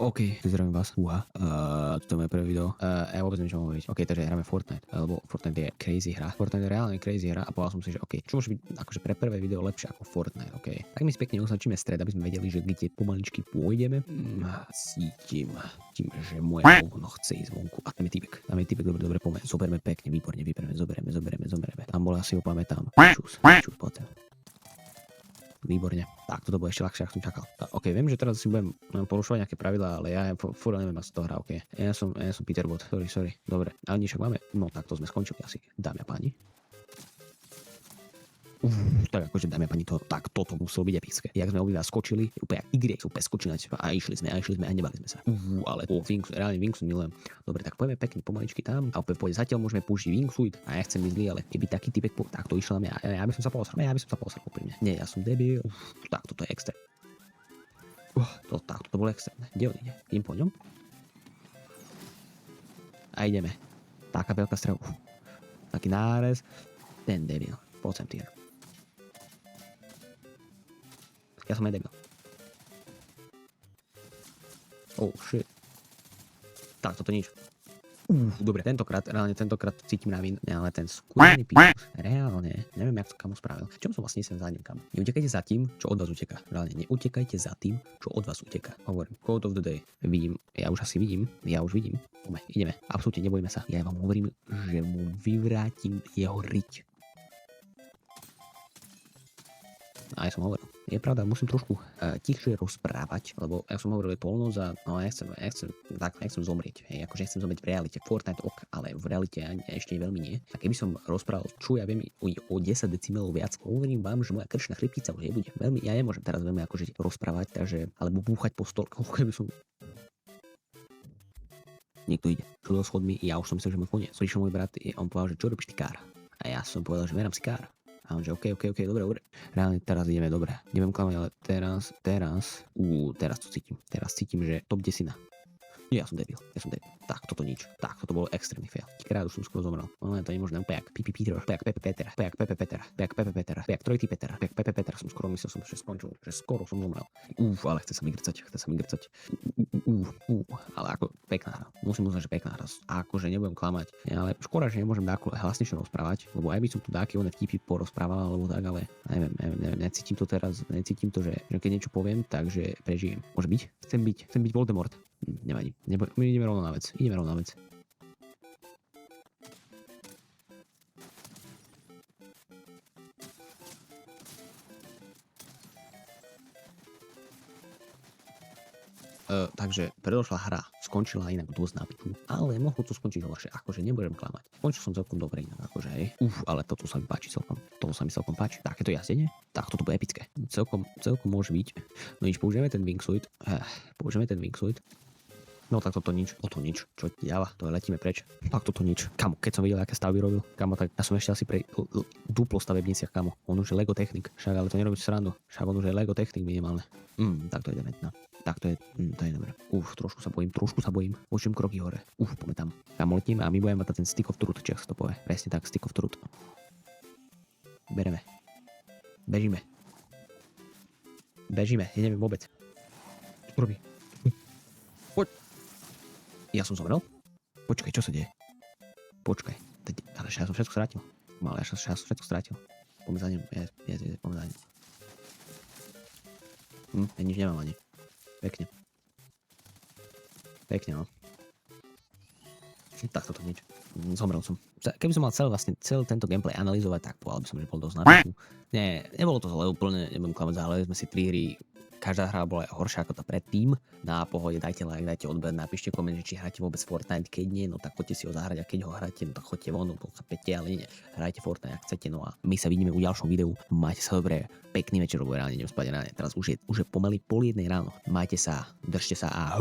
OK, zdravím vás. Toto je moje prvé video. Ja vôbec neviem, čo mám hovoriť. OK, takže hráme Fortnite, lebo Fortnite je crazy hra. Fortnite je reálne crazy hra a povedal som si, že OK, čo môže byť akože pre prvé video lepšie ako Fortnite, OK. Tak my si pekne označíme stred, aby sme vedeli, že kde pomaličky pôjdeme. Cítim, že moje hovno chce ísť vonku. A tam je typek, dobre, poďme. Zoberme pekne, výborne, zoberieme. Tam bol, asi ho pamätám. Čus, poďme. Výborne. Tak, toto bude ešte ľahšie, ako som čakal. OK, viem, že teraz si budem porušovať nejaké pravidlá, ale ja furt neviem, ako sa to hrá, OK. Ja som Peterbot, sorry. Dobre, ale však máme, no tak to sme skončili asi, dámy a páni. Tak akože dámy a páni, toto muselo byť epické. Jak sme obidva skočili, úplne jak Y, úplne skočili a išli sme a nebali sme sa. Ale reálne wingsuit milujem. Dobre, tak poďme pekne pomaličky tam a opäť pôjde. Zatiaľ môžeme použiť wingsuit a ja chcem byť zlý, ale keby taký typek tak to išlo na mňa, ja by som sa posral úprimne. Nie, ja som debil. Tak toto je extrém. To bolo extrémne. Kde on ide? Idem po ňom. A ideme. Taká veľká strela. Taký nárez. Ten debil. Poď sem, týr. Ja som aj debil. Oh, shit. Tak, toto nič. Dobre, tentokrát cítim na vín, ale ten skúrený píš, reálne, neviem, jak to kamo spravil. V čom som vlastne sem za ním, kamo? Neutekajte za tým, čo od vás uteká. Reálne, neutekajte za tým, čo od vás uteká. Hovorím, quote of the day. Ja už vidím. Poďme, ideme, absolútne nebojme sa. Ja vám hovorím, že mu vyvrátim jeho riť. A ja som hovoril. Je pravda, musím trošku tichšie rozprávať, lebo ja som hovoril, je polnoc a no, ja chcem zomrieť. Hej, akože nechcem zomrieť v realite. Fortnite ok, ale v realite ešte veľmi nie. A keby som rozprával, čo ja viem o 10 decibelov viac, hovorím vám, že moja krčná chrbtica už nebude. Ja nemôžem teraz veľmi akože rozprávať, takže, alebo búchať po stolkoch, keby som... Niekto ide. Čo do schodmi, ja už som myslel, že môj koniec. Prišiel môj brat, on povedal, že čo robíš ty kár? A ja som povedal, že merám si kár. A on že OK, dobre. Reálne teraz ideme dobre. Neviem klamať, ale teraz to cítim. Teraz cítim, že top 10. Ja som debil. Tak, toto nič. Tak, toto bolo extrémny fail. Krát už som skoro zomrel. No, to je možné. Pejak, Peter, pejak, trojitý Peter. Som skoro myslel, že skončil, že skoro som zomrel. Ale chce sa mi grcať. Ale ako pekná hra. Musím uznať, že pekná hra. Akože nebudem klamať. Ale škoda, že nemôžem dáko hlasnejšie rozprávať, lebo aj by som tu dáky oné vtipy porozprával, alebo tak, ale neviem, necítim to teraz, že keď niečo poviem, takže prežijem. Môže byť? Chcem byť Voldemort. Nevadí. My ideme rovno na vec. Takže predošlá hra skončila inak dosť na piču, ale mohlo to skončiť horšie, akože nebudem klamať. Skončil som celkom dobre inak, akože hej. Ale toto sa mi páči celkom. Takéto jazdenie? Tak toto bude epické. Celkom môže byť. No nič, použijeme ten wingsuit. No tak toto nič. Čo ti dáva? To letíme preč. Tak toto nič. Kamo, keď som videl, aké stavby robil. Kamo, tak ja som ešte asi pre duplo stavebniciach, kamo. On už je Lego technik. Však ale to nerobíš srandu. Však on už je Lego technik minimálne. Tak to je dementná. Tak to je dobré. Trošku sa bojím. Počujem kroky hore. Poďme tam. Tam letíme a my budeme mať ten stick of truth, či sa to povie. Presne tak, stick of truth. Bereme. Bežíme, ideme vôbec. Robí. Poď. Ja som zomrel? Počkaj, čo sa deje? Počkaj. Ale ja som všetko strátil. Poďme za ním. Poďme za ním. Ja nič nemám ani. Pekne, no. Tak toto nič. Zomrel som. Keby som mal celý tento gameplay analyzovať, tak povedal by som, že bol dosť na piču. Nie, nebolo to zle úplne, nebudem klamať, zahrali sme si 3 hry. Každá hra bola horšia ako tá predtým. Na pohode, dajte like, dajte odber, napíšte koment, či hráte vôbec Fortnite, keď nie, no tak choďte si ho zahrať a keď ho hráte, no tak choďte von, no chápete, ale nie, hrajte Fortnite, ak chcete, no a my sa vidíme u ďalšom videu. Majte sa dobre, pekný večer, lebo reálne idem spať ráne. Teraz už je pomaly 1:30 ráno. Majte sa, držte sa a